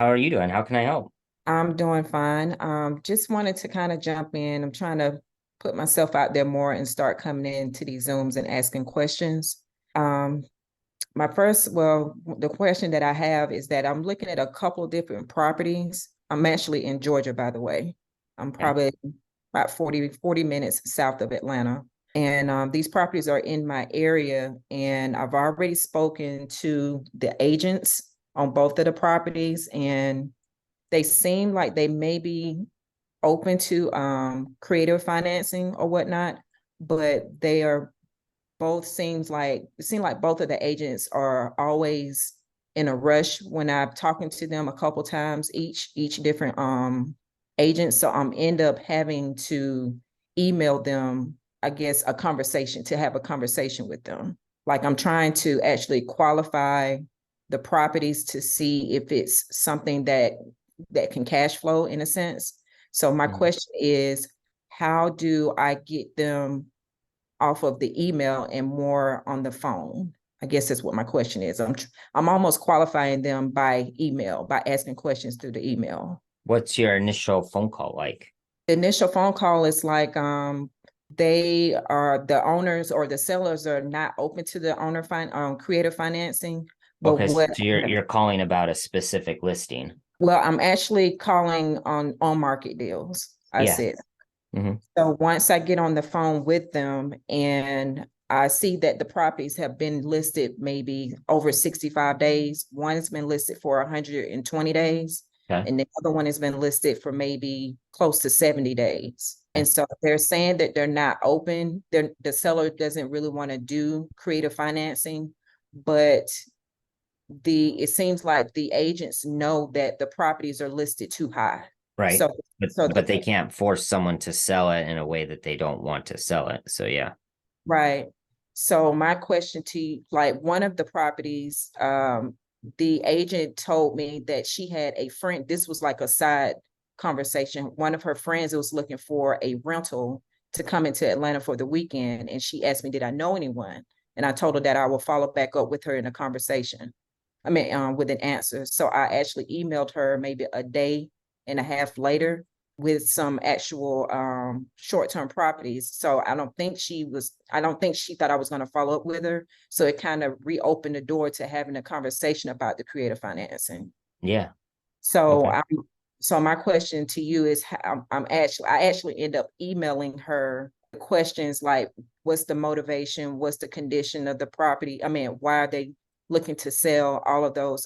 How are you doing? How can I help? I'm doing fine. Just wanted to kind of jump in. I'm trying to put myself out there more and start coming into these Zooms and asking questions. Um, the question that I have is that I'm looking at a couple different properties. I'm actually in Georgia, by the way. I'm Okay. probably about 40 minutes south of Atlanta. And these properties are in my area, and I've already spoken to the agents on both of the properties, and they seem like they may be open to creative financing or whatnot, but they are both seem like both of the agents are always in a rush when I'm talking to them a couple times, each different agent. So I'm end up having to email them, I guess, a conversation to have a conversation with them. Like I'm trying to actually qualify the properties to see if it's something that can cash flow in a sense. So my Mhm. question is, how do I get them off of the email and more on the phone? I guess that's what my question is. I'm almost qualifying them by email, by asking questions through the email. What's your initial phone call like? The initial phone call is like they are the owners or the sellers are not open to the creative financing. But Okay, what so you're calling about a specific listing. well, I'm actually calling on market deals. I Yeah. said. Hmm. So once I get on the phone with them and I see that the properties have been listed maybe over 65 days, one has been listed for 120 days, Okay. and the other one has been listed for maybe close to 70 days. Okay. And so they're saying that they're not open. The seller doesn't really want to do creative financing, but it seems like the agents know that the properties are listed too high. Right. So But so but they can't force someone to sell it in a way that they don't want to sell it. So yeah. right. So my question to you, like one of the properties, the agent told me that she had a friend. This was like a side conversation. One of her friends was looking for a rental to come into Atlanta for the weekend, and she asked me, "Did I know anyone?" And I told her that I will follow back up with her in a conversation. I mean, with an answer. So I actually emailed her maybe a day and a half later with some actual short-term properties. So I don't think she thought I was going to follow up with her. So it kind of reopened the door to having a conversation about the creative financing. Yeah. So Okay. I'm so my question to you is I actually end up emailing her questions like what's the motivation, what's the condition of the property? I mean, why are they looking to sell all of those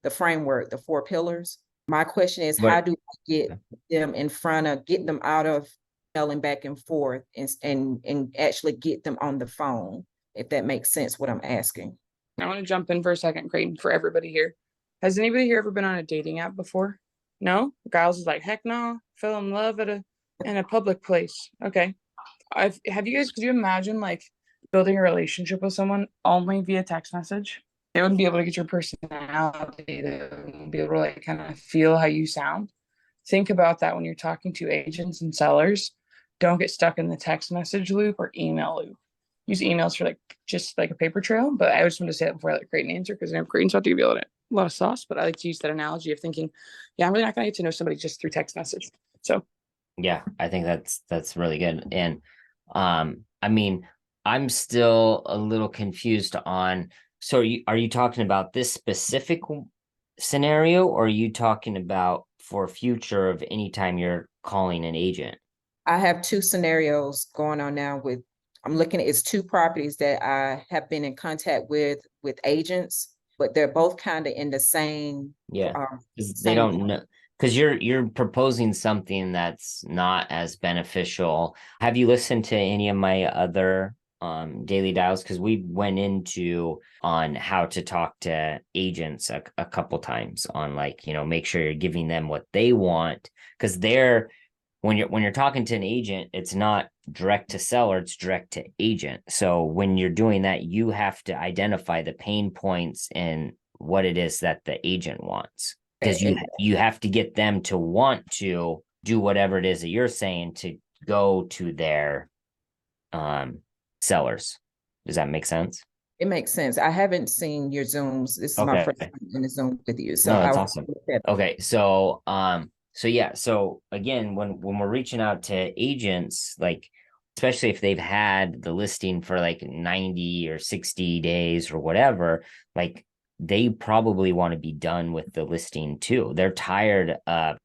the framework, the four pillars? My question is how What do I get them out of emailing back and forth and actually get them on the phone, if that makes sense what I'm asking. I want to jump in for a second, Creighton, for everybody here. Has anybody here ever been on a dating app before? No? Giles is like, heck no. Fell in love in a public place. Okay. Have you guys, could you imagine like building a relationship with someone only via text message? They wouldn't be able to get your personality. They wouldn't be able to like kind of feel how you sound. Think about that when you're talking to agents and sellers. Don't get stuck in the text message loop or email loop. Use emails for like just like a paper trail. But I just wanted to say that before I let Creighton answer because I know Creighton's about to give you a lot of sauce. But I like to use that analogy of thinking, yeah, I'm really not going to get to know somebody just through text message. So Yeah, I think that's really good. And I mean, I'm still a little confused on, so are you talking about this specific scenario, or are you talking about for future of anytime you're calling an agent? I have two scenarios going on now with I'm looking at it's two properties that I have been in contact with agents, but they're both kind of in the Yeah, because they same don't know, because you're proposing something that's not as beneficial. Have you listened to any of my other daily dials? Because we went into on how to talk to agents a couple times on, like, make sure you're giving them what they want, because they're when you're talking to an agent, it's not direct to seller, it's direct to agent. So when you're doing that, you have to identify the pain points and what it is that the agent wants, because you and you have to get them to want to do whatever it is that you're saying to go to their um sellers. Does that make sense? It makes sense. I haven't seen your Zooms. This is my Okay. first time in the Zoom with you. So No, that's I'll awesome. look at Okay, so yeah, so again, when we're reaching out to agents, like especially if they've had the listing for like 90 or 60 days or whatever, like they probably want to be done with the listing too. They're tired of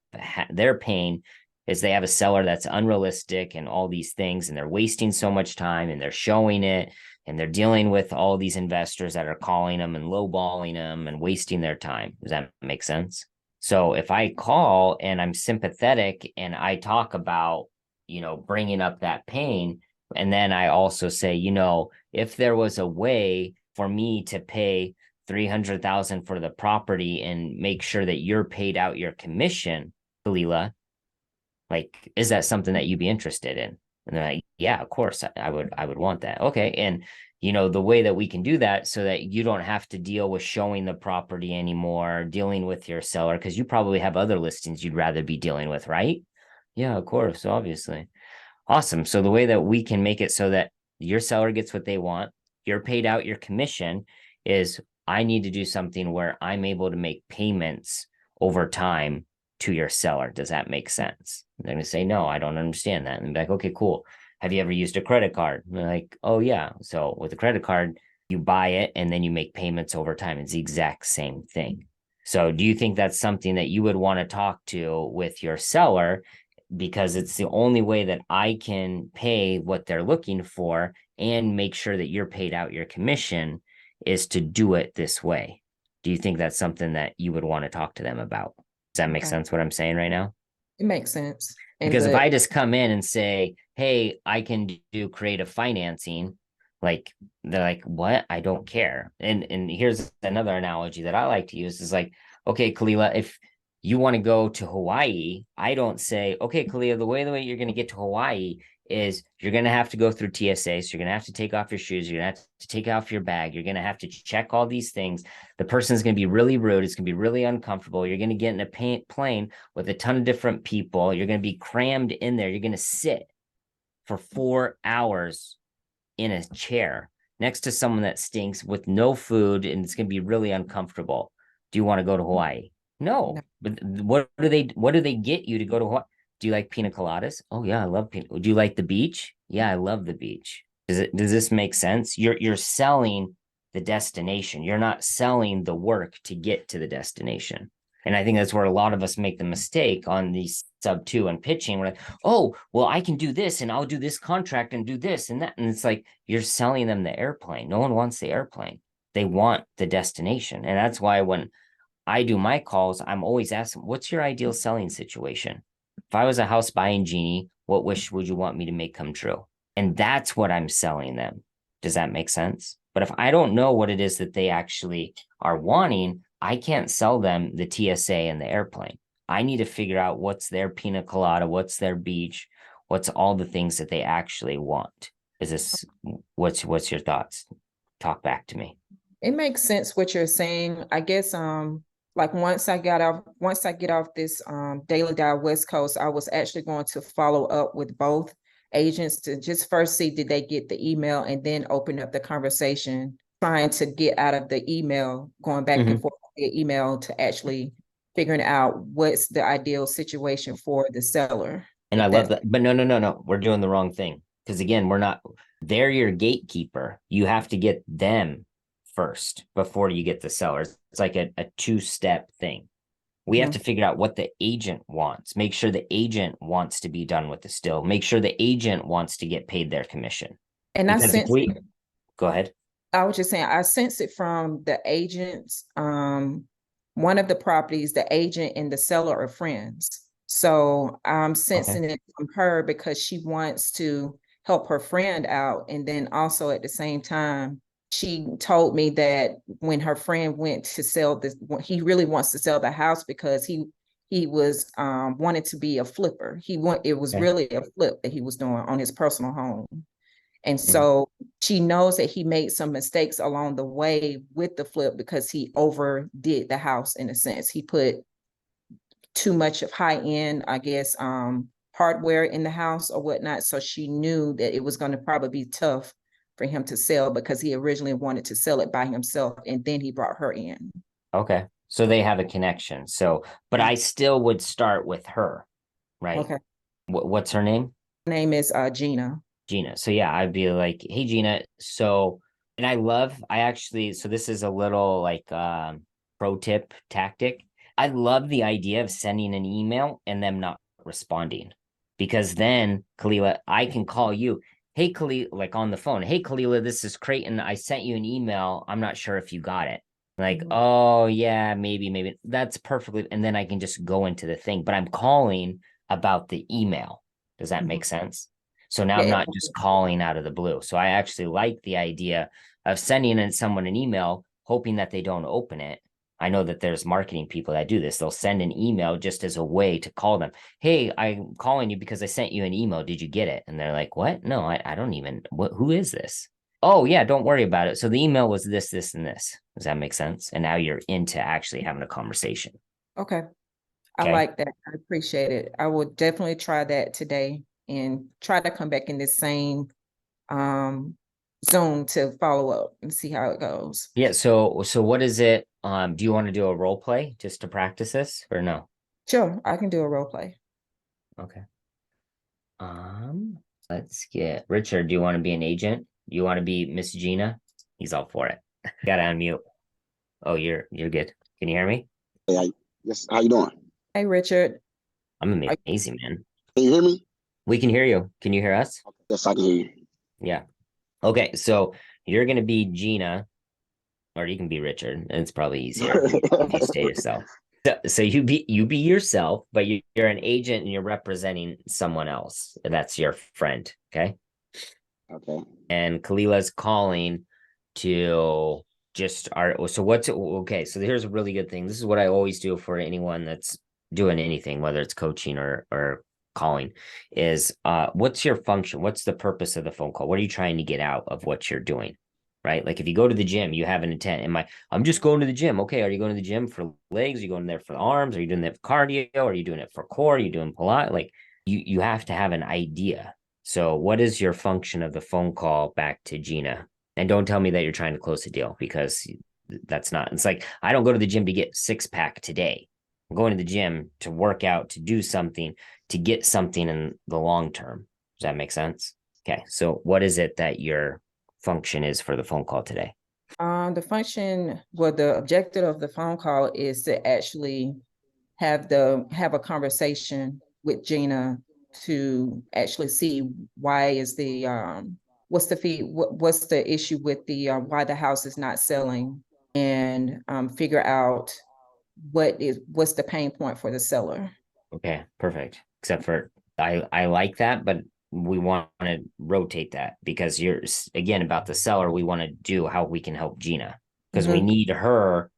their pain is they have a seller that's unrealistic and all these things, and they're wasting so much time and they're showing it and they're dealing with all these investors that are calling them and lowballing them and wasting their time. Does that make sense? So if I call and I'm sympathetic and I talk about, bringing up that pain, and then I also say, if there was a way for me to pay 300,000 for the property and make sure that you're paid out your commission, Kalila, like, is that something that you'd be interested in? And they're like, yeah, of course, I would want that. Okay. And, the way that we can do that so that you don't have to deal with showing the property anymore, dealing with your seller, because you probably have other listings you'd rather be dealing with, right? Yeah, of course, obviously. Awesome. So the way that we can make it so that your seller gets what they want, you're paid out your commission is I need to do something where I'm able to make payments over time to your seller. Does that make sense? They're going to say, no, I don't understand that. And be like, okay, cool. Have you ever used a credit card? And they're like, oh, yeah. So with a credit card, you buy it and then you make payments over time. It's the exact same thing. So do you think that's something that you would want to talk to with your seller? Because it's the only way that I can pay what they're looking for and make sure that you're paid out your commission is to do it this way. Do you think that's something that you would want to talk to them about? Does that make Okay. sense what I'm saying right now? It makes sense. Because if I just come in and say, hey, I can do creative financing, like they're like, what? I don't care. And here's another analogy that I like to use is like, okay, Kalila, if you want to go to Hawaii, I don't say, okay, Kalila, the way you're going to get to Hawaii is you're going to have to go through TSA. So you're going to have to take off your shoes. You're going to have to take off your bag. You're going to have to check all these things. The person's going to be really rude. It's going to be really uncomfortable. You're going to get in a plane with a ton of different people. You're going to be crammed in there. You're going to sit for 4 hours in a chair next to someone that stinks with no food, and it's going to be really uncomfortable. Do you want to go to Hawaii? No. But what do they get you to go to Hawaii? Do you like pina coladas? Oh yeah, I love pina. Do you like the beach? Yeah, I love the beach. Does this make sense? You're selling the destination. You're not selling the work to get to the destination. And I think that's where a lot of us make the mistake on these sub two and pitching. We're like, oh, well, I can do this and I'll do this contract and do this and that. And it's like you're selling them the airplane. No one wants the airplane. They want the destination. And that's why when I do my calls, I'm always asking, what's your ideal selling situation? If I was a house buying genie, what wish would you want me to make come true? And that's what I'm selling them. Does that make sense? But if I don't know what it is that they actually are wanting, I can't sell them the TSA and the airplane. I need to figure out what's their pina colada, what's their beach, what's all the things that they actually want. Is this what's your thoughts? Talk back to me. It makes sense what you're saying. I guess like once I get off this Daily Dial West Coast, I was actually going to follow up with both agents to just first see did they get the email and then open up the conversation, trying to get out of the email, going back and forth via email to actually figuring out what's the ideal situation for the seller. And I love that. But no. We're doing the wrong thing. Because again, they're your gatekeeper. You have to get them first before you get the sellers. It's like a two-step thing. We have to figure out what the agent wants. Make sure the agent wants to be done with the still. Make sure the agent wants to get paid their commission. And because go ahead. I was just saying, I sense it from the agents. One of the properties, the agent and the seller are friends. So I'm sensing it from her because she wants to help her friend out. And then also at the same time, she told me that when her friend went to sell this, he really wants to sell the house because he was wanted to be a flipper. It was really a flip that he was doing on his personal home. And so she knows that he made some mistakes along the way with the flip because he overdid the house in a sense. He put too much of high end, I guess, hardware in the house or whatnot. So she knew that it was going to probably be tough for him to sell because he originally wanted to sell it by himself and then he brought her in. Okay. So they have a connection. So, but I still would start with her, right? Okay. What's her name? Her name is Gina. Gina. So yeah, I'd be like, hey Gina. So, and I actually, so this is a little like pro tip tactic. I love the idea of sending an email and them not responding. Because then, Kalila, I can call you. Hey Kalila, like on the phone. Hey Kalila, this is Creighton. I sent you an email. I'm not sure if you got it. Like, oh yeah, maybe. That's perfectly. And then I can just go into the thing. But I'm calling about the email. Does that make sense? So now I'm Yeah. not just calling out of the blue. So I actually like the idea of sending in someone an email, hoping that they don't open it. I know that there's marketing people that do this. They'll send an email just as a way to call them. Hey, I'm calling you because I sent you an email. Did you get it? And they're like, what? No, I don't even, who is this? Oh yeah, don't worry about it. So the email was this, and this. Does that make sense? And now you're into actually having a conversation. Okay. I Okay. like that. I appreciate it. I will definitely try that today and try to come back in this same Zoom to follow up and see how it goes. Yeah. So what is it? Do you want to do a role play just to practice this or no? Sure, I can do a role play. Okay. Let's get Richard. Do you want to be an agent? Do you want to be Miss Gina? He's all for it. Gotta unmute. Oh, you're good. Can you hear me? Hey, yes, how you doing? Hey, Richard. I'm I- amazing, man. Can you hear me? We can hear you. Can you hear us? Yes, I can hear you. Yeah. Okay, so you're gonna be Gina, or you can be Richard. It's probably easier if you stay yourself. So you be yourself, but you're an agent and you're representing someone else. That's your friend. Okay. Okay. And Kalila's calling to just our so what's okay. So here's a really good thing. This is what I always do for anyone that's doing anything, whether it's coaching or calling, is what's your function? What's the purpose of the phone call? What are you trying to get out of what you're doing? Right. Like if you go to the gym, you have an intent. I'm just going to the gym. Okay. Are you going to the gym for legs? Are you going there for arms? Are you doing that for cardio? Are you doing it for core? Are you doing Pilates? Like you have to have an idea. So what is your function of the phone call back to Gina? And don't tell me that you're trying to close a deal because that's not, it's like, I don't go to the gym to get 6-pack today. I'm going to the gym to work out, to do something, to get something in the long term. Does that make sense? Okay. So what is it that your function is for the phone call today? The objective of the phone call is to actually have a conversation with Gina to actually see why is the what's the fee what's the issue with the why the house is not selling and figure out what's the pain point for the seller. Okay, perfect. Except for I like that, but we want to rotate that because you're again about the seller. We want to do how we can help Gina because we need her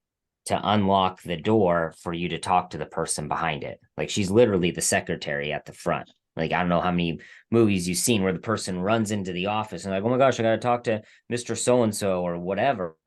to unlock the door for you to talk to the person behind it. Like she's literally the secretary at the front. Like I don't know how many movies you've seen where the person runs into the office and like, oh my gosh, I got to talk to Mr. So and so or whatever,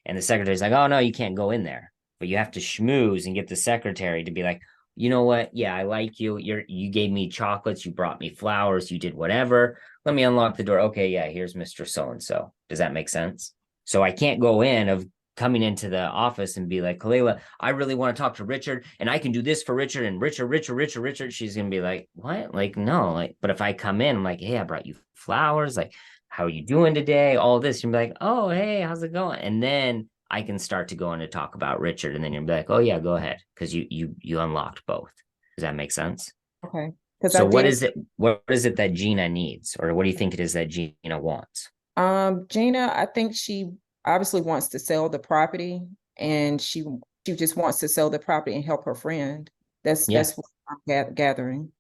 and the secretary's like, oh no, you can't go in there. But you have to schmooze and get the secretary to be like, you know what? Yeah, I like you. You gave me chocolates, you brought me flowers, you did whatever. Let me unlock the door. Okay, yeah, here's Mr. So and so. Does that make sense? So I can't go in of coming into the office and be like, Kalela, I really want to talk to Richard and I can do this for Richard and Richard. She's going to be like, what? Like, no, like, but if I come in, I'm like, hey, I brought you flowers. Like, how are you doing today? All this. You'll be like, oh, hey, how's it going? And then I can start to go in to talk about Richard. And then you'll be like, oh yeah, go ahead. Cause you unlocked both. Does that make sense? Okay. Because So what is it that Gina needs? Or what do you think it is that Gina wants? Gina, I think she obviously wants to sell the property and she just wants to sell the property and help her friend. That's what I'm gathering.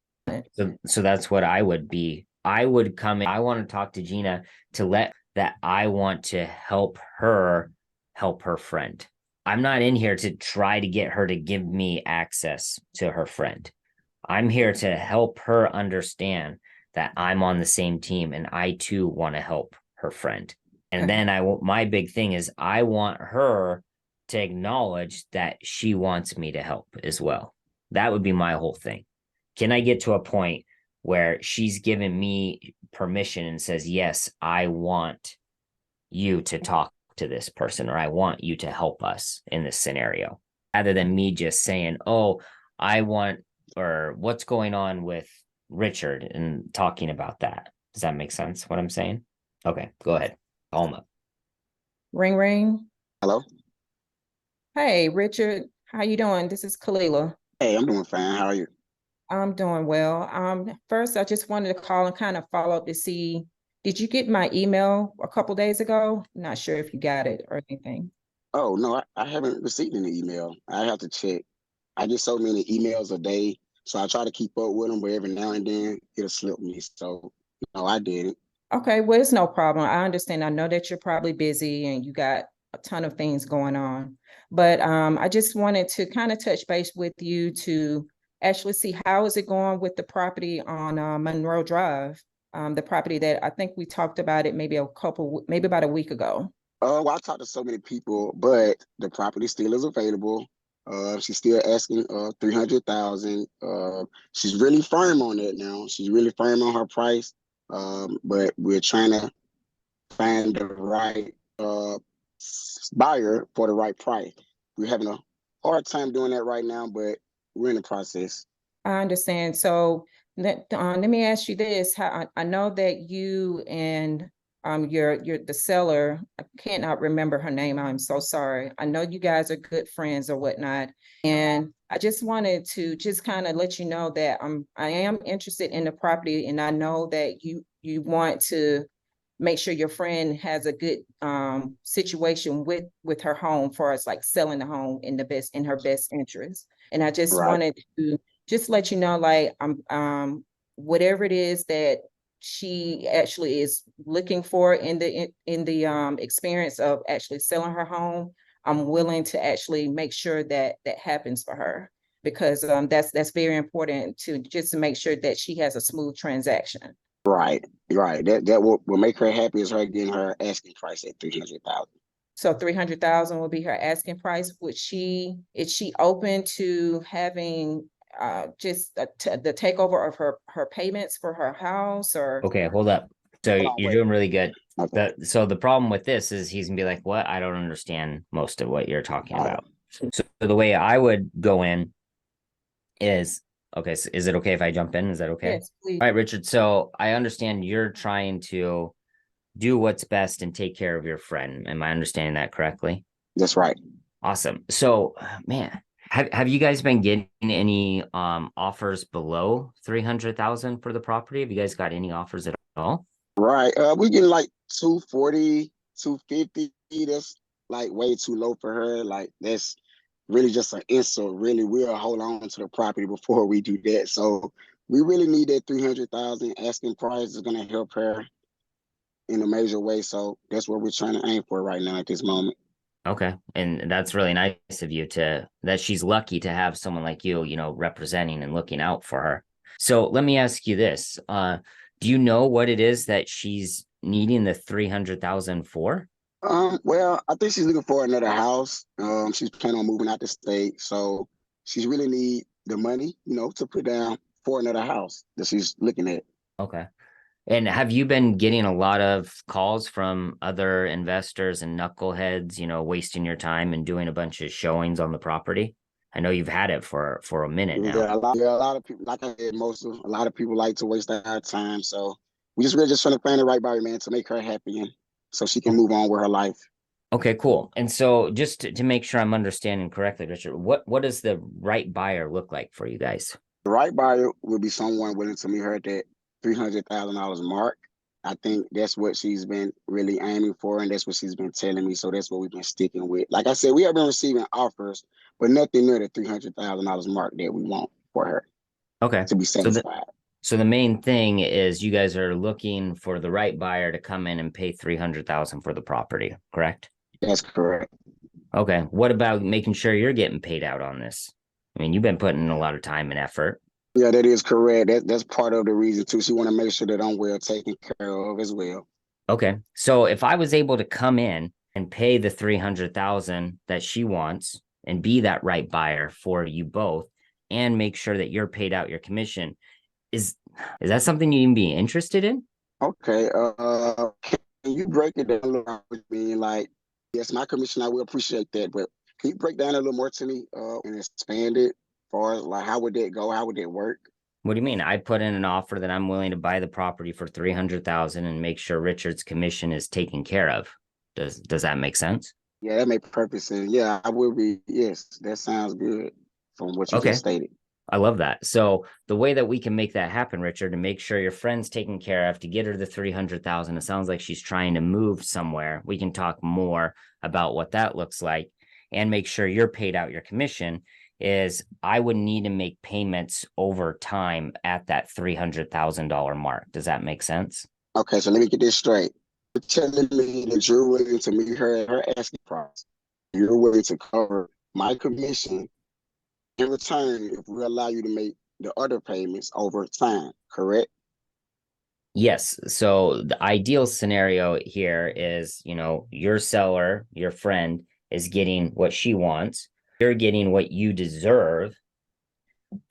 So that's what I would be. I would come in. I want to talk to Gina to let that I want to help her friend. I'm not in here to try to get her to give me access to her friend. I'm here to help her understand that I'm on the same team and I too want to help her friend. And then my big thing is I want her to acknowledge that she wants me to help as well. That would be my whole thing. Can I get to a point where she's given me permission and says, yes, I want you to talk to this person, or I want you to help us in this scenario, rather than me just saying, oh, I want, or what's going on with Richard, and talking about that. Does that make sense what I'm saying? Okay, go ahead. Call him up. Ring ring. Hello. Hey, Richard, how you doing? This is Kalila. Hey, I'm doing fine. How are you? I'm doing well. First, I just wanted to call and kind of follow up to see, did you get my email a couple days ago? Not sure if you got it or anything. Oh no, I haven't received any email. I have to check. I get so many emails a day, so I try to keep up with them, but every now and then it'll slip me. So no, I didn't. Okay, well, it's no problem. I understand. I know that you're probably busy and you got a ton of things going on. But I just wanted to kind of touch base with you to actually see how is it going with the property on Monroe Drive, the property that I think we talked about it maybe about a week ago. Well, I talked to so many people, but the property still is available. She's still asking 300,000. She's really firm on that now. She's really firm on her price. But we're trying to find the right buyer for the right price. We're having a hard time doing that right now, but we're in the process. I understand. So let me ask you this. How I know that you and your the seller, I cannot remember her name. I'm so sorry. I know you guys are good friends or whatnot. And I just wanted to just kind of let you know that I am interested in the property, and I know that you want to make sure your friend has a good situation with her home for us, like selling the home in her best interest. And I just Right. wanted to just let you know, like, whatever it is that she actually is looking for in the experience of actually selling her home, I'm willing to actually make sure that that happens for her, because that's very important to just to make sure that she has a smooth transaction. Right, right. That will make her happy is her getting her asking price at 300,000. So 300,000 will be her asking price. Is she open to having just the takeover of her payments for her house, or? Okay, hold up. So Hold on, you're wait. doing really good. Okay. So the problem with this is he's gonna be like, what? I don't understand most of what you're talking about. So the way I would go in is, okay, so is it okay if I jump in? Is that okay? Yes, please. All right, Richard. So I understand you're trying to do what's best and take care of your friend. Am I understanding that correctly? That's right. Awesome. So, man, have you guys been getting any offers below 300,000 for the property? Have you guys got any offers at all? Right. We getting like 240, 250. That's like way too low for her. Like that's really just an insult. Really, we'll hold on to the property before we do that. So we really need that 300,000 asking price is gonna help her in a major way. So that's what we're trying to aim for right now at this moment. Okay. And that's really nice of you to that she's lucky to have someone like you, representing and looking out for her. So let me ask you this. Do you know what it is that she's needing the 300,000 for? Well, I think she's looking for another house. She's planning on moving out the state, so she's really need the money, to put down for another house that she's looking at. Okay. And have you been getting a lot of calls from other investors and knuckleheads, wasting your time and doing a bunch of showings on the property? I know you've had it for a minute now. Yeah, a lot of people, like I said, a lot of people like to waste their time. So we just really just trying to find the right buyer, man, to make her happy and so she can move on with her life. Okay, cool. And so just to make sure I'm understanding correctly, Richard, what does the right buyer look like for you guys? The right buyer would be someone willing to meet her at that $300,000 mark. I think that's what she's been really aiming for, and that's what she's been telling me. So that's what we've been sticking with. Like I said, we have been receiving offers, but nothing near the $300,000 mark that we want for her Okay. to be satisfied. So the main thing is you guys are looking for the right buyer to come in and pay 300,000 for the property, correct? That's correct. Okay. What about making sure you're getting paid out on this? I mean, you've been putting in a lot of time and effort. Yeah, that is correct. That's part of the reason too. She want to make sure that I'm well taken care of as well. Okay. So if I was able to come in and pay the 300,000 that she wants and be that right buyer for you both and make sure that you're paid out your commission, is that something you even be interested in? Okay. Can can you break it down a little with me? Like, yes, my commission, I will appreciate that, but can you break down a little more to me and expand it? Far as like, how would that go? How would that work? What do you mean? I put in an offer that I'm willing to buy the property for 300,000 and make sure Richard's commission is taken care of. Does that make sense? Yeah, that makes perfect sense. Yeah, I will be. Yes, that sounds good from what you Okay. just stated. I love that. So the way that we can make that happen, Richard, to make sure your friend's taken care of, to get her the 300,000, it sounds like she's trying to move somewhere. We can talk more about what that looks like and make sure you're paid out your commission. Is I would need to make payments over time at that $300,000 mark. Does that make sense? Okay, so let me get this straight. You're telling me that you're willing to meet her asking price. You're willing to cover my commission in return if we allow you to make the other payments over time, correct? Yes. So the ideal scenario here is, your seller, your friend is getting what she wants. You're getting what you deserve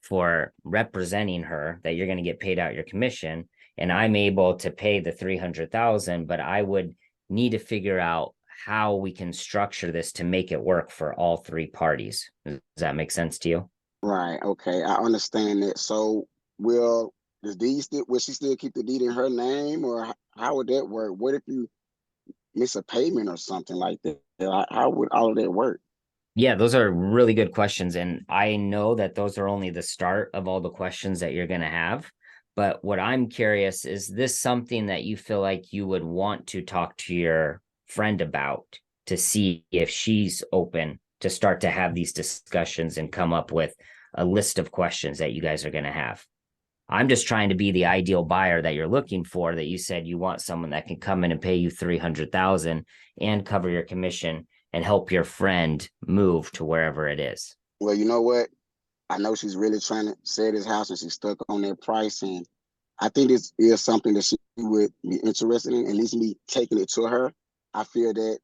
for representing her, that you're going to get paid out your commission. And I'm able to pay the 300,000, but I would need to figure out how we can structure this to make it work for all three parties. Does that make sense to you? Right. Okay, I understand that. So will will she still keep the deed in her name, or how would that work? What if you miss a payment or something like that? How would all of that work? Yeah, those are really good questions. And I know that those are only the start of all the questions that you're going to have. But what I'm curious, is this something that you feel like you would want to talk to your friend about to see if she's open to start to have these discussions and come up with a list of questions that you guys are going to have? I'm just trying to be the ideal buyer that you're looking for, that you said you want someone that can come in and pay you 300,000 and cover your commission and help your friend move to wherever it is. Well, you know what? I know she's really trying to sell this house and she's stuck on that price. And I think this is something that she would be interested in, at least me taking it to her. I feel that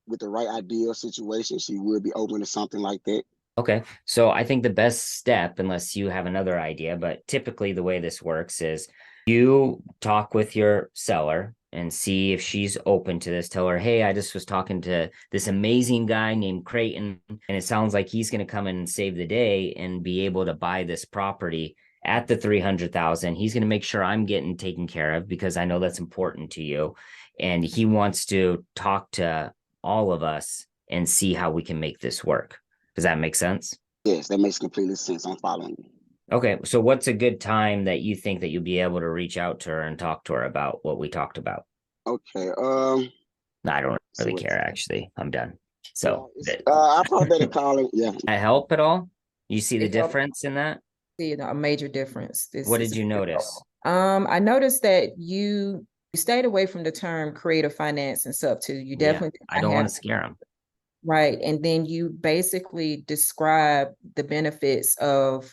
with the right ideal situation, she would be open to something like that. Okay. So I think the best step, unless you have another idea, but typically the way this works is you talk with your seller and see if she's open to this. Tell her, hey, I just was talking to this amazing guy named Creighton, and it sounds like he's going to come in and save the day and be able to buy this property at the 300,000. He's going to make sure I'm getting taken care of because I know that's important to you. And he wants to talk to all of us and see how we can make this work. Does that make sense? Yes, that makes completely sense. I'm following you. Okay, so what's a good time that you think that you'll be able to reach out to her and talk to her about what we talked about? Okay. No, I don't really So care, actually. I'm done. So I probably better call it. Yeah. that help at all? You see the It help. difference in that? See a major difference. What did you notice? I noticed that you stayed away from the term creative finance and stuff too. You definitely did I not don't want have- to scare them. Right. And then you basically describe the benefits of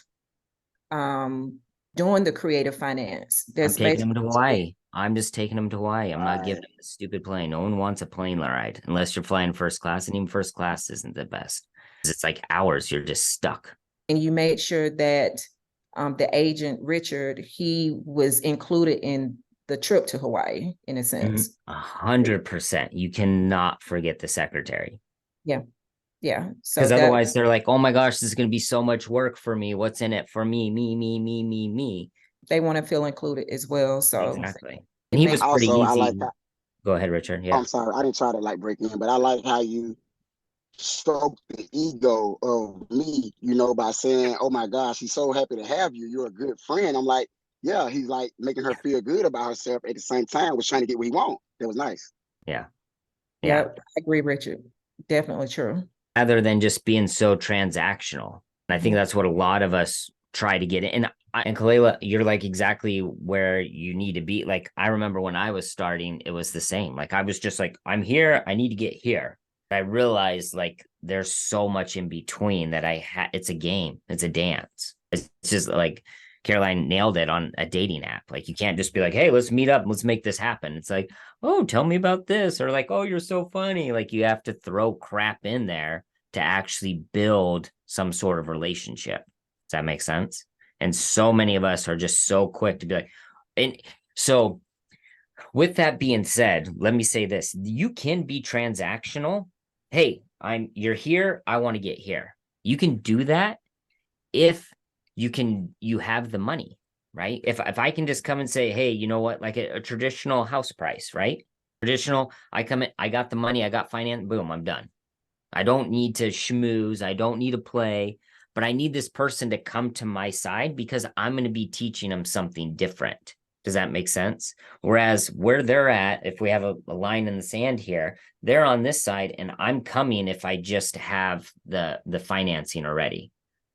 doing the creative finance. I'm That's taking them to basically Hawaii. I'm just taking them to Hawaii. I'm not Right. giving them a stupid plane. No one wants a plane ride unless you're flying first class, and even first class isn't the best. It's like hours, you're just stuck. and you made sure that the agent Richard, he was included in the trip to Hawaii in a sense. 100%. You cannot forget the secretary. Yeah. So Because that otherwise they're like, oh my gosh, this is going to be so much work for me. What's in it for me? Me. they want to feel included as well. So Exactly. And he was makes- pretty Also, I easy. like that. Go ahead, Richard. Yeah. I'm sorry, I didn't try to like break in, but I like how you stroke the ego of me, by saying, "Oh my gosh, he's so happy to have you. You're a good friend." I'm like, yeah, he's like making her feel good about herself at the same time, was trying to get what he want. That was nice. Yeah. yeah, I agree, Richard. Definitely true. Rather than just being so transactional. And I think that's what a lot of us try to get in. And Kalela, you're like exactly where you need to be. Like, I remember when I was starting, it was the same. Like, I was just like, I'm here, I need to get here. I realized like there's so much in between that it's a game, it's a dance. It's just like Caroline nailed it on a dating app. Like, you can't just be like, hey, let's meet up, let's make this happen. It's like, oh, tell me about this, or like, oh, you're so funny. Like, you have to throw crap in there to actually build some sort of relationship. Does that make sense? And so many of us are just so quick to be like, and so With that being said, let me say this. You can be transactional. Hey, you're here, I want to get here. You can do that if you have the money, right? If I can just come and say, hey, you know what, like a traditional house price, right? Traditional, I come in, I got the money, I got finance, boom, I'm done. I don't need to schmooze, I don't need to play, but I need this person to come to my side because I'm going to be teaching them something different. Does that make sense? Whereas where they're at, if we have a line in the sand here, they're on this side and I'm coming if I just have the financing already.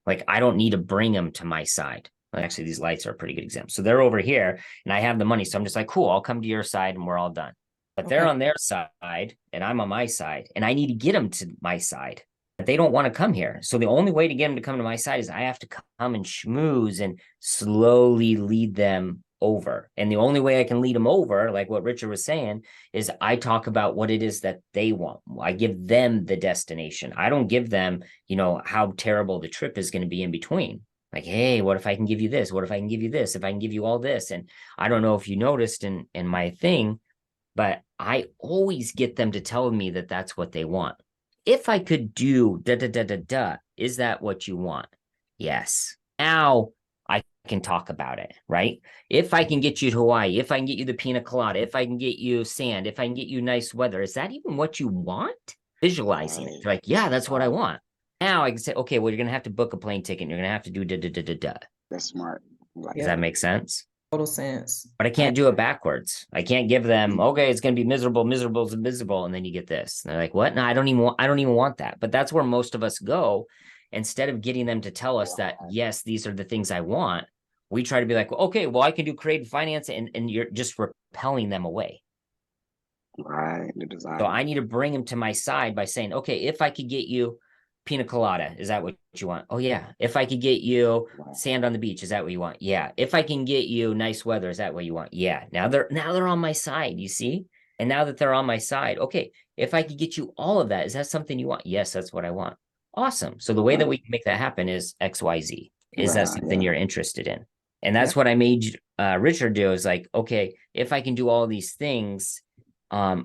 Like I don't need to bring them to my side. Actually, these lights are a pretty good example. So they're over here and I have the money. So I'm just like, cool, I'll come to your side and we're all done. But they're Okay. on their side and I'm on my side and I need to get them to my side. But they don't want to come here. So the only way to get them to come to my side is I have to come and schmooze and slowly lead them over. And the only way I can lead them over, like what Richard was saying, is I talk about what it is that they want. I give them the destination. I don't give them, how terrible the trip is going to be in between. Like, hey, what if I can give you this? What if I can give you this? If I can give you all this? And I don't know if you noticed in my thing, but I always get them to tell me that that's what they want. If I could do da da da da da, is that what you want? Yes. Now I can talk about it, right? If I can get you to Hawaii, if I can get you the pina colada, if I can get you sand, if I can get you nice weather, is that even what you want? Visualizing it. They're like, yeah, that's what I want. Now I can say, okay, well, you're gonna have to book a plane ticket and you're gonna have to do da da da da da. That's smart. Like, Does that make sense? Total sense. But I can't do it backwards. I can't give them, okay, it's gonna be miserable, miserable, miserable, and then you get this. And they're like, what? No, I don't even want that. But that's where most of us go. Instead of getting them to tell us that, yes, these are the things I want, we try to be like, well, okay, well, I can do creative finance, and you're just repelling them away. right, the design. So I need to bring them to my side by saying, okay, if I could get you pina colada, is that what you want? Oh yeah. If I could get you sand on the beach, is that what you want? Yeah. If I can get you nice weather, is that what you want? Yeah. Now they're on my side, you see? And now that they're on my side, okay, if I could get you all of that, is that something you want? Yes, that's what I want. Awesome. So the way that we can make that happen is XYZ. Is that something you're interested in? And that's what I made Richard do, is like, okay, if I can do all these things,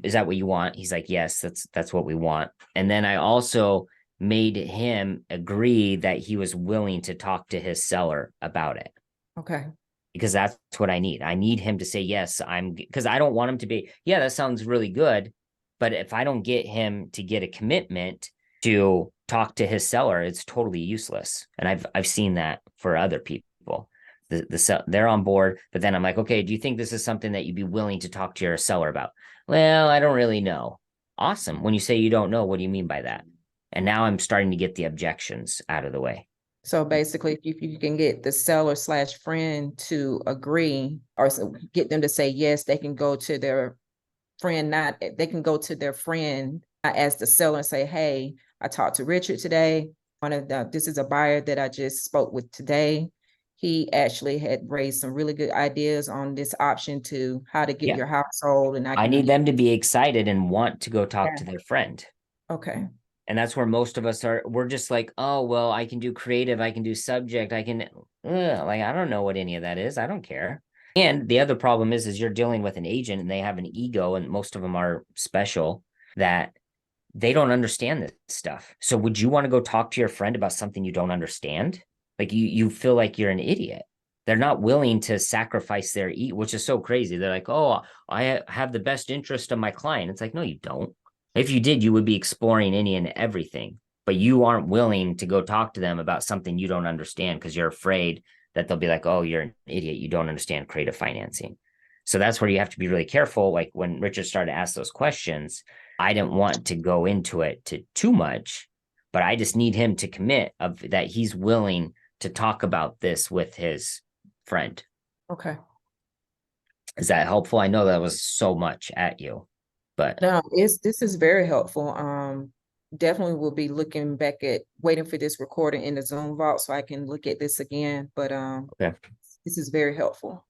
is that what you want? He's like, yes, that's what we want. And then I also made him agree that he was willing to talk to his seller about it. Okay. Because that's what I need. I need him to say, yes, because I don't want him to be, yeah, that sounds really good. But if I don't get him to get a commitment to talk to his seller, it's totally useless. And I've seen that for other people. They're on board, but then I'm like, okay, do you think this is something that you'd be willing to talk to your seller about? Well, I don't really know. Awesome. When you say you don't know, what do you mean by that? And now I'm starting to get the objections out of the way. So basically, if you can get the seller / friend to agree, or get them to say yes, they can go to their friend, they can go to their friend as the seller and say, hey, I talked to Richard today. This is a buyer that I just spoke with today. He actually had raised some really good ideas on this option to how to get your household. And I need them to be excited and want to go talk to their friend. Okay. And that's where most of us are. We're just like, oh, well, I can do creative. I can do subject. I can, like, I don't know what any of that is. I don't care. And the other problem is you're dealing with an agent and they have an ego, and most of them are special, that they don't understand this stuff. So would you want to go talk to your friend about something you don't understand? Like you feel like you're an idiot. They're not willing to sacrifice their which is so crazy. They're like, oh, I have the best interest of my client. It's like, no, you don't. If you did, you would be exploring any and everything, but you aren't willing to go talk to them about something you don't understand because you're afraid that they'll be like, oh, you're an idiot. You don't understand creative financing. So that's where you have to be really careful. Like when Richard started to ask those questions, I didn't want to go into it too much, but I just need him to commit that he's willing to talk about this with his friend. Okay. Is that helpful? I know that was so much at you, but no, this is very helpful. Definitely will be looking back at waiting for this recording in the Zoom vault so I can look at this again. But okay. This is very helpful.